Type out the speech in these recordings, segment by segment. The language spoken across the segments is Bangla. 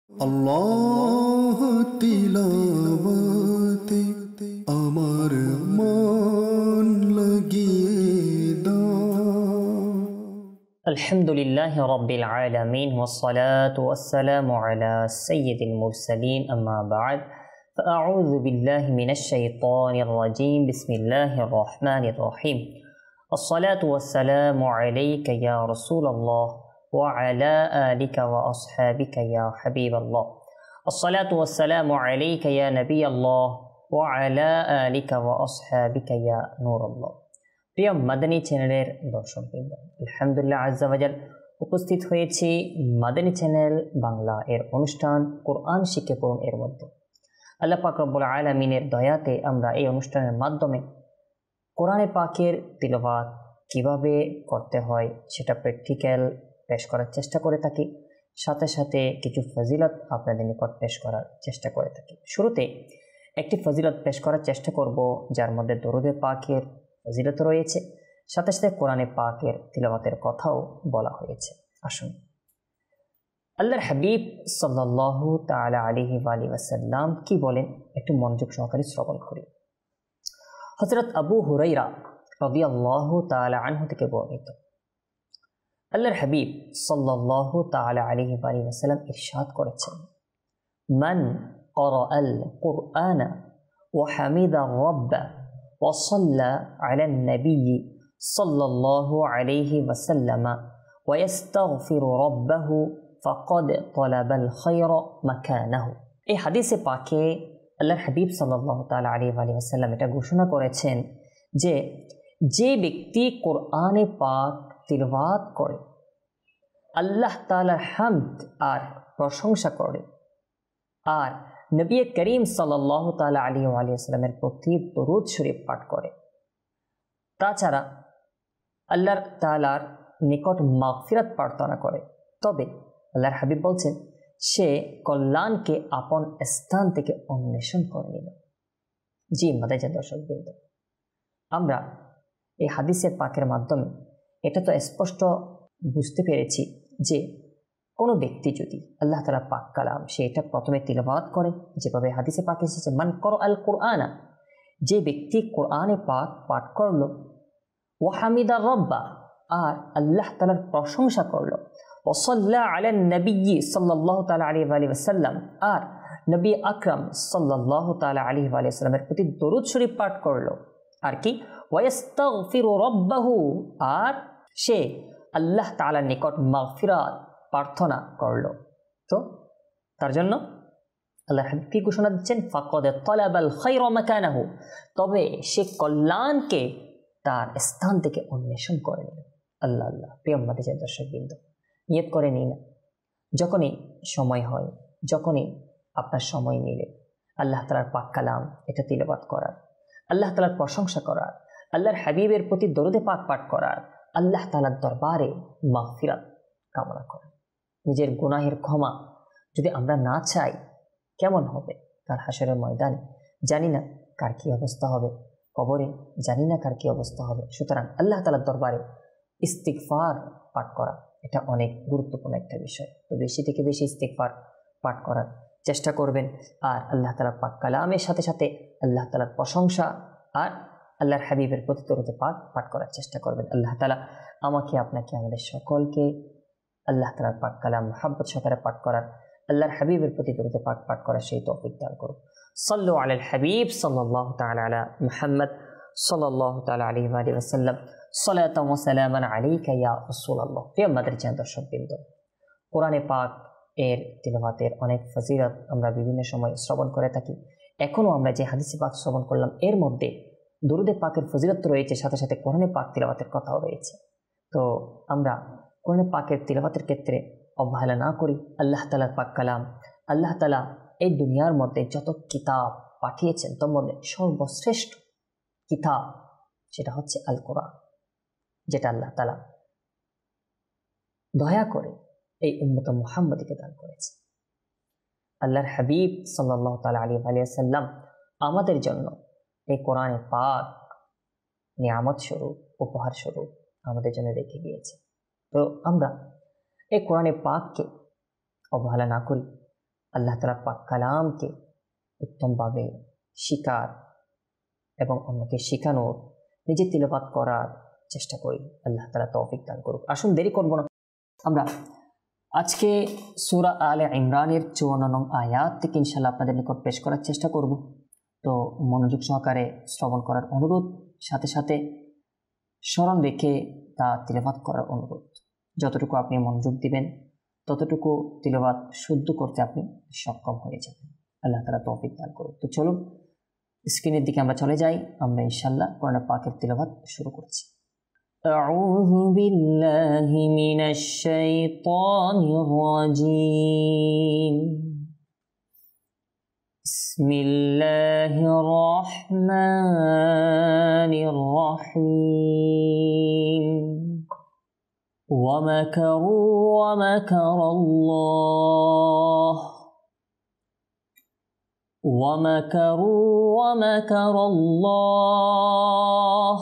আল্লাহ তিলাওয়াতে আমার মন লাগিয়ে দাও। আলহামদুলিল্লাহ রাব্বিল আলামিন ওয়াসসালাতু ওয়াসসালামু আলা সাইয়্যিদিল মুরসালিন আম্মা বা'দ ফাআউযু বিল্লাহি মিনাশ শাইতানির রাজীম বিসমিল্লাহির রহমানির রহিম আসসালাতু ওয়াসসালামু আলাইকা ইয়া রাসূলুল্লাহ ওয়া আলা আলিকা ওয়া আসহাবিকা ইয়া হাবিবাল্লাহ আসসালাতু ওয়াসসালামু আলাইকা ইয়া নাবিয়াল্লাহ ওয়া আলা আলিকা ওয়া আসহাবিকা ইয়া নূরাল্লাহ। প্রিয় মাদানী চ্যানেলের দর্শকবৃন্দ, আলহামদুলিল্লাহ আজ্জা ওয়াজাল উপস্থিত হয়েছি মাদানী চ্যানেল বাংলা এর অনুষ্ঠান কোরআন শিখে পড়ুন এর মধ্যে। আল্লাহ পাক রব্বুল আলামিনের দয়াতে আমরা এই অনুষ্ঠানের মাধ্যমে কোরআনে পাকের তিলাওয়াত কিভাবে করতে হয় সেটা প্র্যাকটিক্যাল পেশ করার চেষ্টা করে থাকি, সাথে সাথে কিছু ফজিলত আপনাদের নিকট পেশ করার চেষ্টা করে থাকি। শুরুতে একটি ফজিলত পেশ করার চেষ্টা করব যার মধ্যে দরুদে পাকের ফজিলত রয়েছে, সাথে সাথে কোরআনে পাকের তিলাওয়াতের কথাও বলা হয়েছে। আসুন আল্লাহর হাবিব সাল্লাল্লাহু তাআলা আলাইহি ওয়াসাল্লাম কি বলেন একটু মনোযোগ সহকারে শ্রবণ করি। হযরত আবু হুরায়রা রাদিয়াল্লাহু তাআলা আনহু থেকে বর্ণিত, আল্লাহর হাবিব সাল্লাল্লাহু তাআলা আলাইহি ওয়াসাল্লাম ইরশাদ করেছেন, মান ক্বারাআল কুরআনা ওয়া হামিদা রাব্বা ওয়া সাল্লা আলান নবী সাল্লাল্লাহু আলাইহি ওয়াসাল্লাম ওয়া ইস্তাগফিরু রাব্বাহু ফাকাদ তালাবাল খায়রা মাকানাহু। এই হাদিসে পাকে আল্লাহর হাবিব সাল্লাল্লাহু তাআলা আলাইহি ওয়াসাল্লাম এটা ঘোষণা করেছেন যে যে ব্যক্তি কোরআনে পাক তিলাওয়াত করে, আল্লাহ তাআলার হামদ আর প্রশংসা করে, আর নবী করিম সাল্লাল্লাহু তাআলা আলাইহি ওয়াসাল্লামের প্রতি দরুদ শরীফ পাঠ করে, তাছাড়া আল্লাহ তাআলার নিকট মাগফিরাত প্রার্থনা করে, তবে আল্লাহর হাবিব বলছেন সে কল্যাণকে আপন স্থান থেকে অন্বেষণ করে নিল। জি মাদানী দর্শকবৃন্দ, আমরা এই হাদিসের পাকের মাধ্যমে এটা তো স্পষ্ট বুঝতে পেরেছি যে কোনো ব্যক্তি যদি আল্লাহ তাআলার পাক কালাম সে এটা প্রথমে তিলাওয়াত করে, যেভাবে হাদিসে পাকে এসেছে মান ক্বারাআল কুরআনা, যে ব্যক্তি কোরআনে পাক পাঠ করলো, ওয়া হামিদা রাব্বা আর আল্লাহ তাআলার প্রশংসা করলো, ওয়া সাল্লা আলান নবী সাল্লাল্লাহু তাআলা আলাইহি ওয়াসাল্লাম আর নবী আকরাম সাল্লাল্লাহু তাআলা আলাইহি ওয়াসাল্লামের প্রতি দরুদ শরীফ পাঠ করলো, আর কি ওয়া ইস্তাগফিরু রাব্বাহু আর সে আল্লাহ তাআলার নিকট মাগফিরাত প্রার্থনা করলো, তো তার জন্য আল্লাহ হাবিব কি ঘোষণা দিচ্ছেন, ফাকাদ তালাবাল খায়রা মাকানাহু, তবে সে কল্যাণকে তার স্থান থেকে অন্বেষণ করে নিল। আল্লাহ আল্লাহ। প্রিয় মাদানী দর্শকবৃন্দ, নিয়ত করে নিন যখনই সময় হয়, যখনই আপনার সময় মিলে আল্লাহ তাআলার পাক কালাম এটা তিলাওয়াত করার, আল্লাহ তাআলার প্রশংসা করার, আল্লাহর হাবিবের প্রতি দরুদে পাক পাঠ করার, আল্লাহ তাআলার দরবারে মাগফিরাত কামনা করার। নিজের গুনাহের ক্ষমা যদি আমরা না চাই কেমন হবে কাল হাসরের ময়দানে? জানি না কার কি অবস্থা হবে, কবরে জানি না কার কি অবস্থা হবে। সুতরাং আল্লাহ তাআলার দরবারে ইস্তিগফার পাঠ করা এটা অনেক গুরুত্বপূর্ণ একটা বিষয়। তো বেশি থেকে বেশি ইস্তিগফার পাঠ করার চেষ্টা করবেন, আর আল্লাহ তাআলার পাক কালামের সাথে সাথে আল্লাহ তাআলার প্রশংসা আর আল্লাহর হাবিবের প্রতি দরুদে পাক পাঠ করার চেষ্টা করবেন। আল্লাহ তাআলা আমাকে আপনাকে আমাদের সকলকে আল্লাহ তাআলার পাক কালাম মুহাব্বত সহকারে পাঠ করার, আল্লাহর হাবিবের প্রতি দরুদে পাক পাঠ করার সেই তৌফিক দান করুন। সাল্লু আলাল হাবিব সাল্লাল্লাহু তাআলা আলা মুহাম্মদ সাল্লাল্লাহু তাআলা আলাইহি ওয়াসাল্লাম সালাতান ওয়া সালামান আলাইকা ইয়া রাসূলুল্লাহ। প্রিয় মাদানী দর্শকবৃন্দ, কোরআনে পাক এর তিলাওয়াতের অনেক ফজিলত আমরা বিভিন্ন সময় শ্রবণ করে থাকি। এখনও আমরা যে হাদিসে পাক শ্রবণ করলাম এর মধ্যে দরুদে পাকের ফজিলত রয়েছে, সাথে সাথে কোরআনে পাক তিলাওয়াতের কথাও রয়েছে। তো আমরা কোরআনে পাকের তিলাওয়াতের ক্ষেত্রে অবহেলা না করি। আল্লাহ তাআলার পাক কালাম, আল্লাহ তাআলা এই দুনিয়ার মধ্যে যত কিতাব পাঠিয়েছেন তার মধ্যে সর্বশ্রেষ্ঠ কিতাব সেটা হচ্ছে আল কোরআন, যেটা আল্লাহ তাআলা দয়া করে এই উম্মত মুহাম্মদীকে দান করেছে। আল্লাহর হাবিব সাল্লাল্লাহু তাআলা আলাইহি ওয়াসাল্লাম আমাদের জন্য এই কোরআনে পাক নিয়ামত স্বরূপ, উপহার স্বরূপ আমাদের জন্য রেখে গিয়েছে। তো আমরা এই কোরআনে পাককে অবহেলা না করি, আল্লাহ তাআলার পাক কালামকে উত্তমভাবে শিকার এবং অন্যকে শেখানোর, নিজে তিলাওয়াত করার চেষ্টা করি। আল্লাহ তাআলা তৌফিক দান করুক। আসুন দেরি করব না, আমরা আজকে সূরা আলে ইমরানের 54 নং আয়াত থেকে ইনশাআল্লাহ আপনাদের নিকট পেশ করার চেষ্টা করব। তো মনোযোগ সহকারে শ্রবণ করার অনুরোধ, সাথে সাথে স্মরণ রেখে তা তিলাওয়াত করার অনুরোধ। যতটুকু আপনি মনোযোগ দিবেন ততটুকু তিলাওয়াত শুদ্ধ করতে আপনি সক্ষম হয়ে যাবেন। আল্লাহ তাআলা তৌফিক দান করুক। তো চলুন স্ক্রিনের দিকে আমরা চলে যাই, আমরা ইনশাআল্লাহ কোরআন পাকের তিলাওয়াত শুরু করছি। أعوذ بالله من الشيطان الرجيم بسم الله الرحمن الرحيم ومكروا ومكر الله ومكروا ومكر الله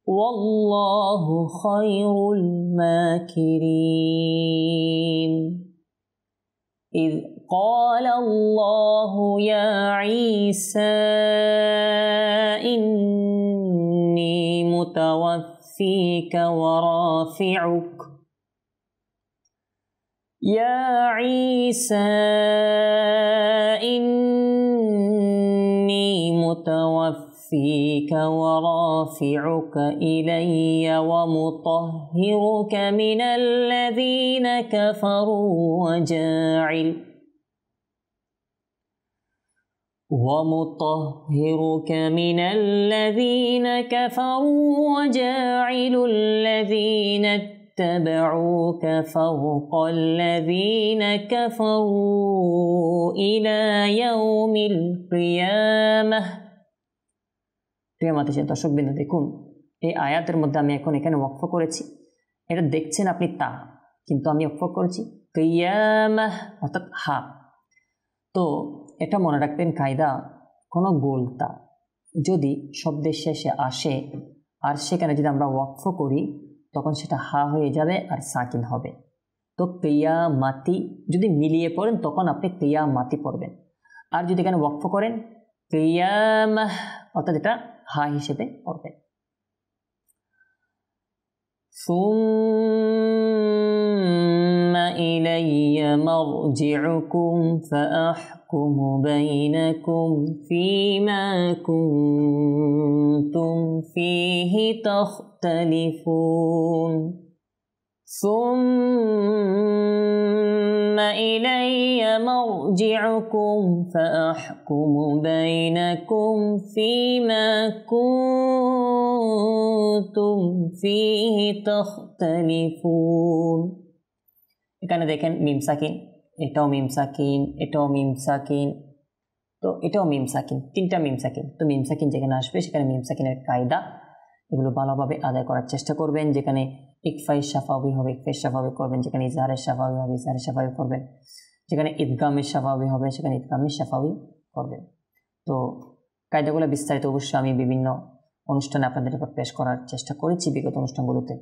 والله خير الماكرين إذ قال الله يا عيسى إني متوفيك ورافعك يا عيسى إني متوفيك ورافعك إلي ومطهرك من الذين كفروا وجاعل الذين اتبعوك فوق الذين كفروا إلى يوم القيامة। প্রিয় মাতাজি দর্শকবৃন্দ, দেখুন এই আয়াতের মধ্যে আমি এখন এখানে ওয়াকফ করেছি, এটা দেখছেন আপনি তা, কিন্তু আমি ওয়াকফ করেছি কিয়ামাহ অর্থাৎ হা। তো এটা মনে রাখবেন কায়দা, কোনো গোলতা যদি শব্দের শেষে আসে আর সেখানে যদি আমরা ওয়াকফ করি তখন সেটা হা হয়ে যাবে আর সাকিন হবে। তো কিয়ামাতি যদি মিলিয়ে পড়েন তখন আপনি কিয়ামাতি পড়বেন, আর যদি এখানে ওয়াকফ করেন কিয়ামাহ অর্থাৎ এটা হা হিসেবে পড়বেন। সুম্মা ইলাইয়া মারজিউকুম ফাআহকুমু বাইনাকুম ফীমা কুনতুম ফীহি তাখতালিফুন। ثم إلي مرجعكم فأحكم بينكم فيما كنتم فيه تختلفون। এখানে দেখেন মিম সাকিন, এটাও মিম সাকিন, এটাও মিম সাকিন, তো এটাও মিম সাকিন, তিনটা মিম সাকিন। তো মিম সাকিন যেখানে আসবে সেখানে মিম সাকিনের কায়দা এগুলো ভালোভাবে আদায় করার চেষ্টা করবেন। যেখানে ইকফাই শাফাবি হবে ইকফাই শাফাবি করবেন, যেখানে ইজহারের শাফাবি হবে ইজহারের শাফাবি করবেন, যেখানে ঈদগামের শাফাবি হবে সেখানে ঈদগামের শাফাবি করবেন। তো কায়দাগুলো বিস্তারিত অবশ্যই আমি বিভিন্ন অনুষ্ঠানে আপনাদের উপর পেশ করার চেষ্টা করেছি বিগত অনুষ্ঠানগুলোতে,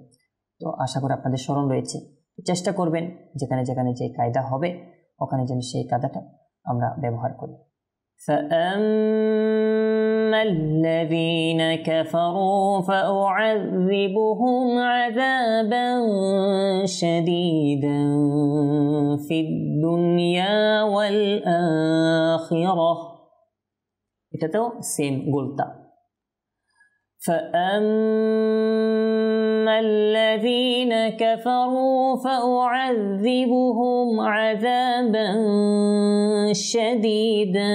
তো আশা করি আপনাদের স্মরণ রয়েছে। চেষ্টা করবেন যেখানে যেখানে যে কায়দা হবে ওখানে যেন সেই কায়দাটা আমরা ব্যবহার করি। فأما الذين كفروا فأعذبهم عذابا شديدا في الدنيا والآخرة। এটাতেও সেম গোলতা। فأما الذين كفروا فأعذبهم عذابا شديدا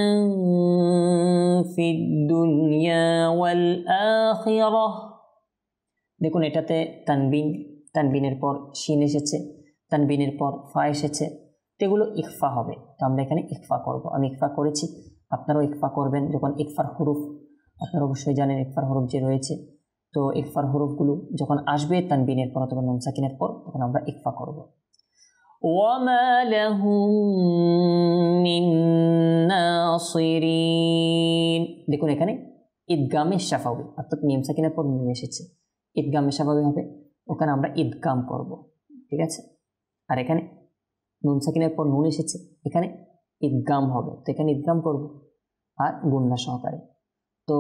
في الدنيا والآخرة। দেখুন এটাতে তানবিন, তানবিনের পর শিন এসেছে, তানবিনের পর ফা এসেছে, তো এগুলো ইকফা হবে। তো আমরা এখানে ইকফা করব, আমি ইকফা করেছি, আপনারাও ইকফা করবেন। যখন ইকফার হুরুফ আপনারা অবশ্যই জানেন ইকফার হরফ যে রয়েছে, তো ইকফার হরফগুলো যখন আসবে তানবিনের পর অথবা নুন সাকিনের পর তখন আমরা ইকফা করব। ওয়ামা লাহুম মিন নাসিরিন। দেখুন এখানে ঈদগামে শাফাবি অর্থাৎ মিম সাকিনের পর মিম এসেছে, ঈদগামে শাফাবি হবে, ওখানে আমরা ঈদগাম করব, ঠিক আছে। আর এখানে নুন সাকিনের পর নুন এসেছে, এখানে ইদগাম হবে, তো এখানে ইদগাম করব আর গুণনা সহকারে। তো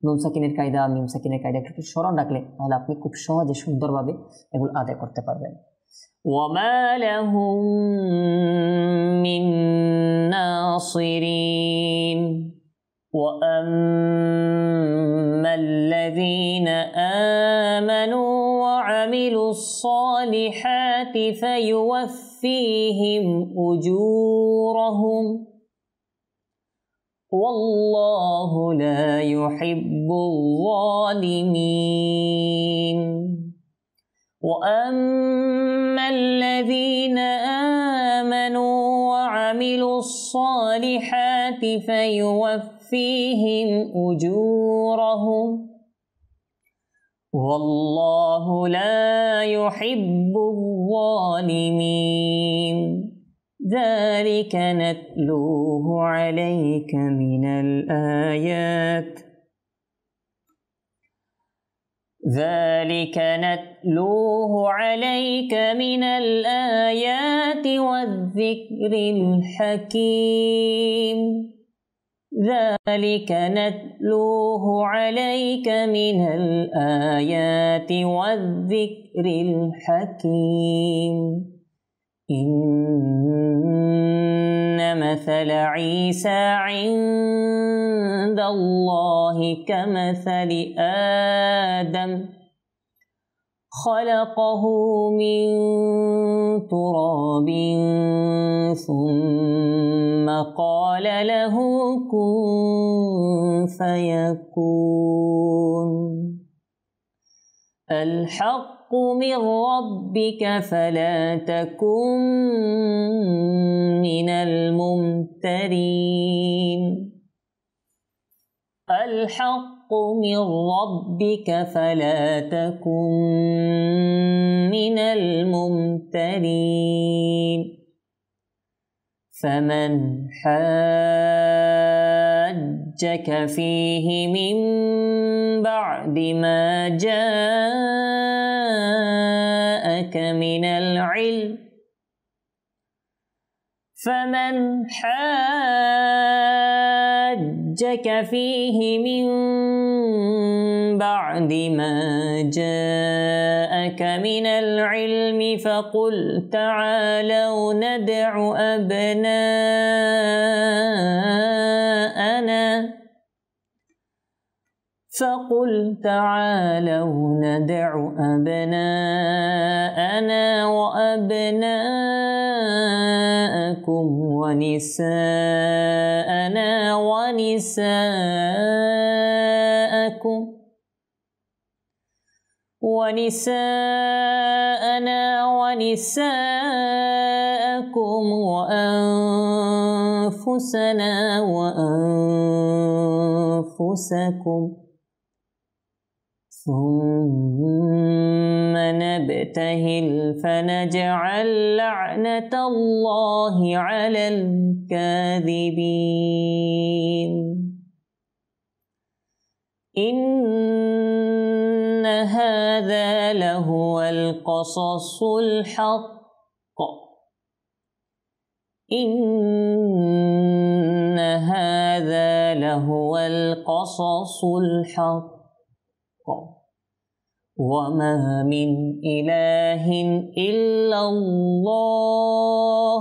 নুন সাকিনের কায়দা, মিম সাকিনের কায়দা একটু স্মরণ রাখলে তাহলে আপনি খুব সহজে সুন্দরভাবে এগুলো আদায় করতে পারবেন। ওয়ামা লাহুম মিন নাসিরিন وأما الذين آمنوا وعملوا الصالحات فيوفيهم أجورهم والله لا يحب الظالمين وأما الذين آمنوا وعملوا الصالحات فيوفيهم أجورهم والله لا يحب الظالمين ذلك نتلوه عليك من الآيات ذلك نتلوه عليك من الآيات والذكر الحكيم ذلك نتلوه عليك من الآيات والذكر الحكيم إن مثل عيسى عند الله كمثل آدم خلقه من تراب ثم قال له كن فيكون الحق من ربك فلا تكن من الممترين الحق من ربك فلا تكن من الممترين فمن حاجك فيه من بعد ما جاءك من العلم فمن حاجك فيه من بعد ما جاءك من العلم فقل تعالوا ندع أبناءنا وأبناءكم ونساءنا ونساءكم وأنفسنا وأنفسكم ثم نبتهل فنجعل لعنة الله على الكاذبين إن هذا لهو القصص الحق إن هذا لهو القصص الحق وما من إله إلا الله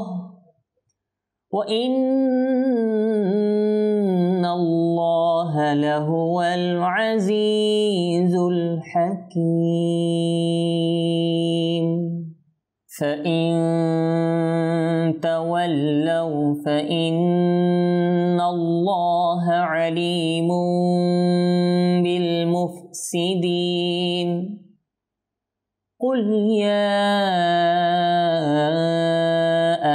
وإن الله لهو العزيز الحكيم فإن تولوا فإن الله عليم بالمفسدين قل يا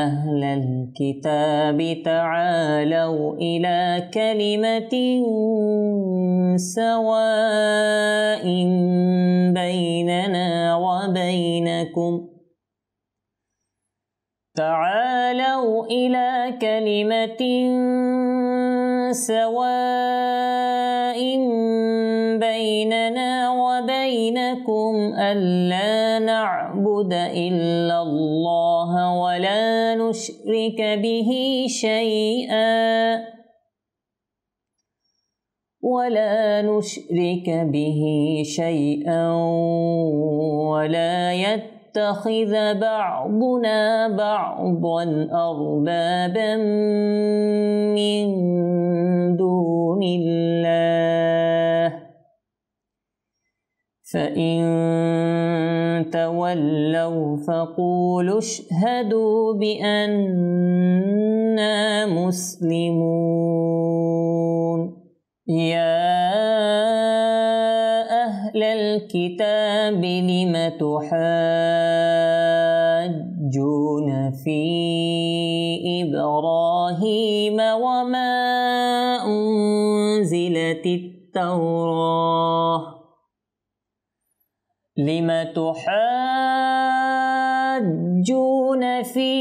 أهل الكتاب تعالوا إلى كلمة سواء بيننا وبينكم تعالوا إلى كلمة سواء بيننا وبينكم ألا نعبد إلا الله ولا نشرك به شيئا ولا يتخذ بعضنا بعضا أربابا من دون الله فإن تولوا فقولوا اشهدوا بأننا مسلمون يا أهل الكتاب لم تحاجون في إبراهيم وما أنزلت التوراة لم تحاجون في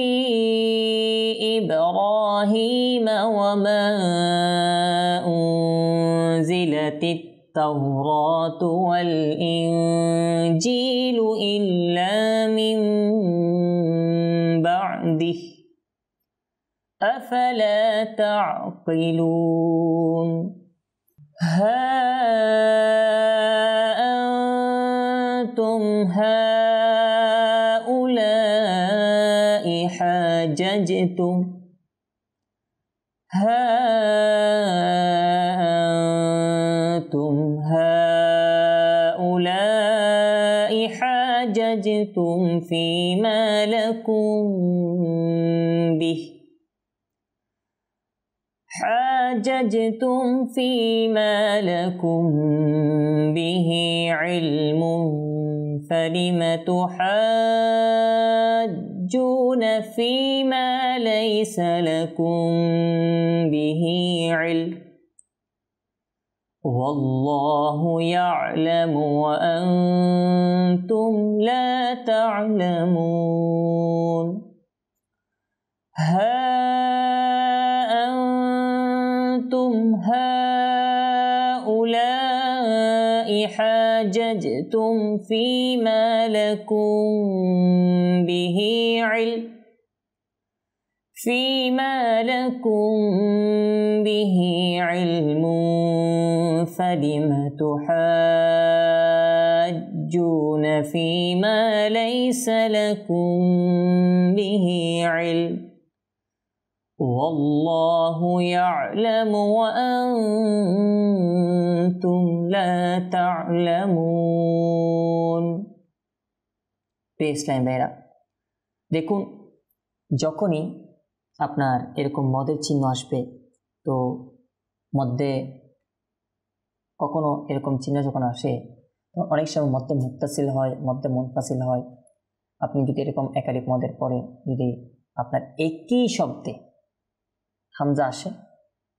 إبراهيم وما أنزلت التوراة والإنجيل إلا من بعده أفلا تعقلون ها أنتم هؤلاء حاججتم فيما لكم به علم فلم تحاجون فيما ليس لكم به علم والله يعلم وأنتم لا تعلمون ها أنتم هؤلاء حاججتم فيما لكم به علم فلم تحاجون فيما ليس لكم به علم والله يعلم وأنتم لا تعلمون। প্রিয় ইসলামী ভাইরা, দেখুন যখনই আপনার এরকম মদের চিহ্ন আসবে, তো মধ্যে কখনো এরকম চিহ্ন যখন আসে অনেক সময় মধ্যে মুত্তাসিল হয়, মধ্যে মুনফাসিল হয়। আপনি যদি এরকম একাধিক মদের পরে যদি আপনার একই শব্দে হামজা আসে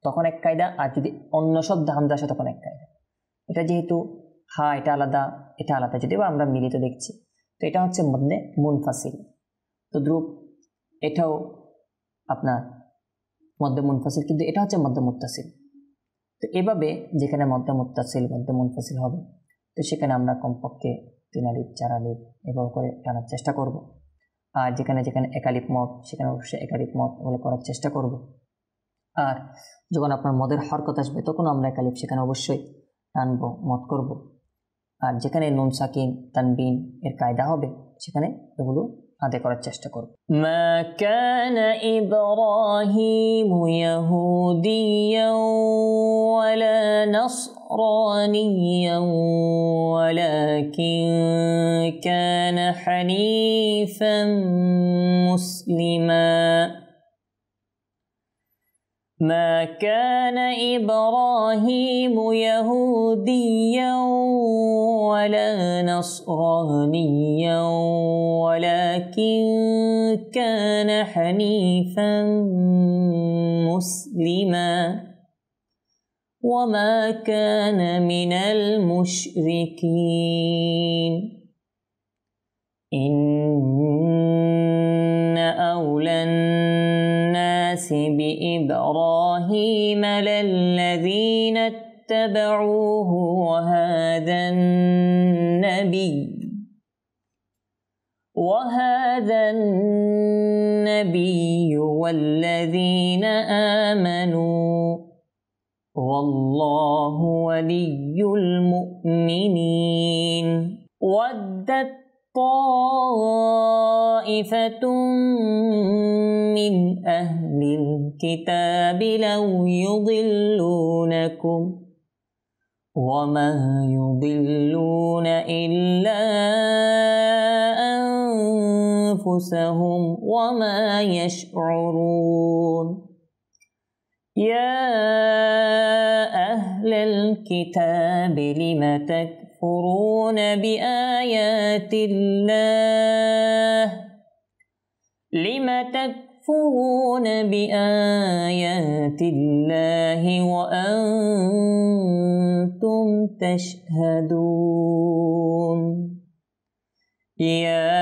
তখন এক কায়দা, আর যদি অন্য শব্দে হামজা আসে তখন এক কায়দা। এটা যেহেতু এটা আলাদা, যদিও আমরা মিলিত দেখছি, তো এটা হচ্ছে মধ্যে মুনফাসিল। তো দ্রুপ এটাও আপনার মধ্যে মুনফাসিল, কিন্তু এটা হচ্ছে মধ্যে মুত্তাসিল। তো এভাবে যেখানে মধ্যে মুত্তাসিল মধ্যে মুনফাসিল হবে, তো সেখানে আমরা কমপক্ষে 3 আলিফ 4 আলিফ এভাবে করে টানার চেষ্টা করব। আর যেখানে যেখানে একালিফ মদ সেখানে অবশ্যই একালিফ মদ বলে করার চেষ্টা করব। আর যখন আপনার মদের হরকত আসবে তখন আমরা একালিফ সেখানে অবশ্যই টানবো, মদ করব। আর যেখানে নুন সাকিন তানবিন এর কায়দা হবে সেখানে এগুলো আদায় করার চেষ্টা করব। মা কানা ইব্রাহিমু ইয়াহুদিয়ান ওয়ালা নাসরানিয়ান ওয়ালাকিন কানা হানিফান মুসলিমা। ما كان إبراهيم يهوديا ولا نصرانيا ولكن كان حنيفا مسلما وما كان من المشركين إن أولى أولى الناس بإبراهيم للذين اتبعوه وهذا النبي والذين آمنوا والله ولي المؤمنين ودت طائفة من أهل الكتاب لو يضلونكم وما يضلون إلا أنفسهم وما يشعرون يا أهل الكتاب لم تكفرون بآيات الله وأنتم تشهدون يا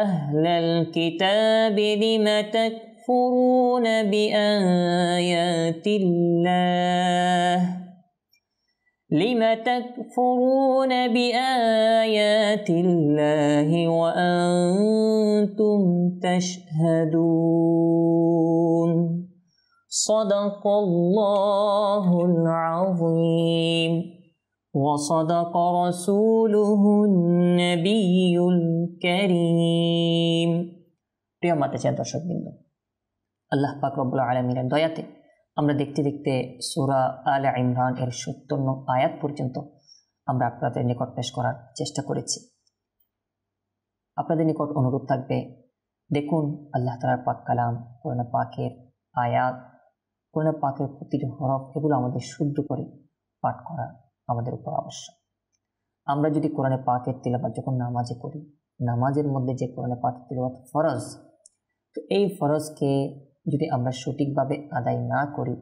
أهل الكتاب لم تكفرون بآيات الله وأنتم تشهدون صدق الله العظيم وصدق رسوله النبي الكريم প্রিয় মাতাচার দর্শকবৃন্দ, আল্লাহ পাক রব্বুল আলামিনের দয়াতে আমরা দেখতে দেখতে সূরা আলে ইমরান এর ৭০ নং আয়াত পর্যন্ত আমরা আপনাদের নিকট পেশ করার চেষ্টা করেছি। আপনাদের নিকট অনুরোধ থাকবে, দেখুন আল্লাহ তাআলার পাক কালাম, কোরআন পাকের আয়াত, কোরআন পাকের প্রতিটি হরফ, এগুলো আমাদের শুদ্ধ করে পাঠ করা আমাদের উপর আবশ্যক। আমরা যদি কোরআন পাকের তিলাওয়াত যখন নামাজে করি, নামাজের মধ্যে যে কোরআন পাকের তিলাওয়াত ফরজ, তো এই ফরজকে যদি আমরা সঠিকভাবে আদায় না করি,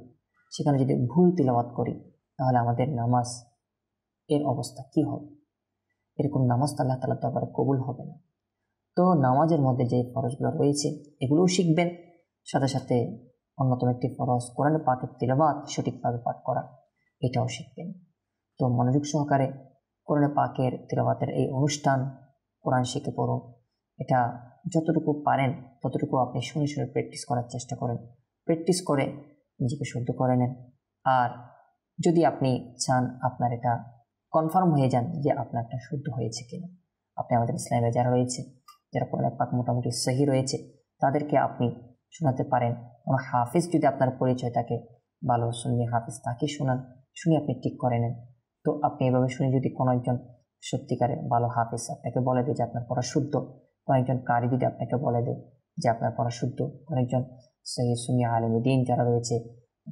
সেখানে যদি ভুল তিলাওয়াত করি, তাহলে আমাদের নামাজ এর অবস্থা কি হবে? এরকম নামাজ আল্লাহ তাআলার দরবারে কবুল হবে না। তো নামাজের মধ্যে যে ফরজগুলো রয়েছে এগুলোও শিখবেন, সাথে সাথে অন্যতম একটি ফরজ কোরআন পাকের তিলাওয়াত সঠিকভাবে পাঠ করা, এটাও শিখবেন। তো মনোযোগ সহকারে কোরআন পাকের তিলাওয়াতের এই অনুষ্ঠান কোরআন শিখে পড়ুন। এটা যতটুকু পারেন ততটুকু আপনি শুনে শুনে প্র্যাকটিস করার চেষ্টা করেন, প্র্যাকটিস করে নিজেকে শুদ্ধ করে নেন। আর যদি আপনি চান আপনার এটা কনফার্ম হয়ে যান যে আপনারটা শুদ্ধ হয়েছে কিনা, আপনি আমাদের ইসলামে যারা রয়েছে, যারা কোরআন পাক মোটামুটি সহি রয়েছে, তাদেরকে আপনি শোনাতে পারেন। কোনো হাফিজ যদি আপনার পরিচয় থাকে, ভালো সুন্নি হাফিজ, তাকে শোনান, শুনে আপনি ঠিক করে নেন। তো আপনি এভাবে শুনে যদি কোনো একজন সত্যিকারের ভালো হাফিজ আপনাকে বলে দেয় যে আপনার পড়া শুদ্ধ, কোনো একজন কারি যদি আপনাকে বলে দেয় যে আপনার পড়া শুদ্ধ, কোনো একজন সহি সুন্নি আলেম দ্বীন যারা রয়েছে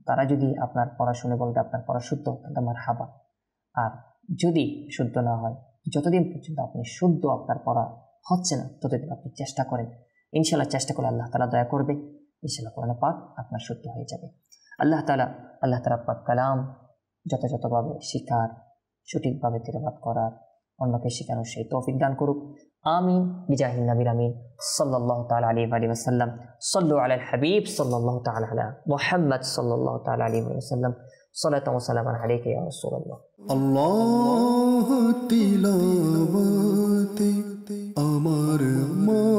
তারা যদি আপনার পড়া শুনে বলে দেয় আপনার পড়া শুদ্ধ, তাহলে মারহাবা। আর যদি শুদ্ধ না হয়, যতদিন পর্যন্ত আপনি শুদ্ধ আপনার পড়া হচ্ছে না, ততদিন আপনি চেষ্টা করেন। ইনশাআল্লাহ চেষ্টা করলে আল্লাহ তাআলা দয়া করবে, ইনশাআল্লাহ কোরআন পাক আপনার শুদ্ধ হয়ে যাবে। আল্লাহ তাআলা পাক কালাম যথাযথভাবে শিখার, সঠিকভাবে তিলাওয়াত করার, অন্যকে শেখানোর সেই তৌফিক দান করুক। আমিন বিজাহিন নবীর আমিন সাল্লাল্লাহু তাআলা আলাইহি ওয়া সাল্লাম। সাল্লু আলাল হাবিব সাল্লাল্লাহু তাআলা আলা মুহাম্মদ সাল্লাল্লাহু তাআলা আলাইহি ওয়া সাল্লাম। সালাতু ওয়া সালামু আলাইকা ইয়া রাসূলুল্লাহ। আল্লাহ তিলাওয়াতে আমার মা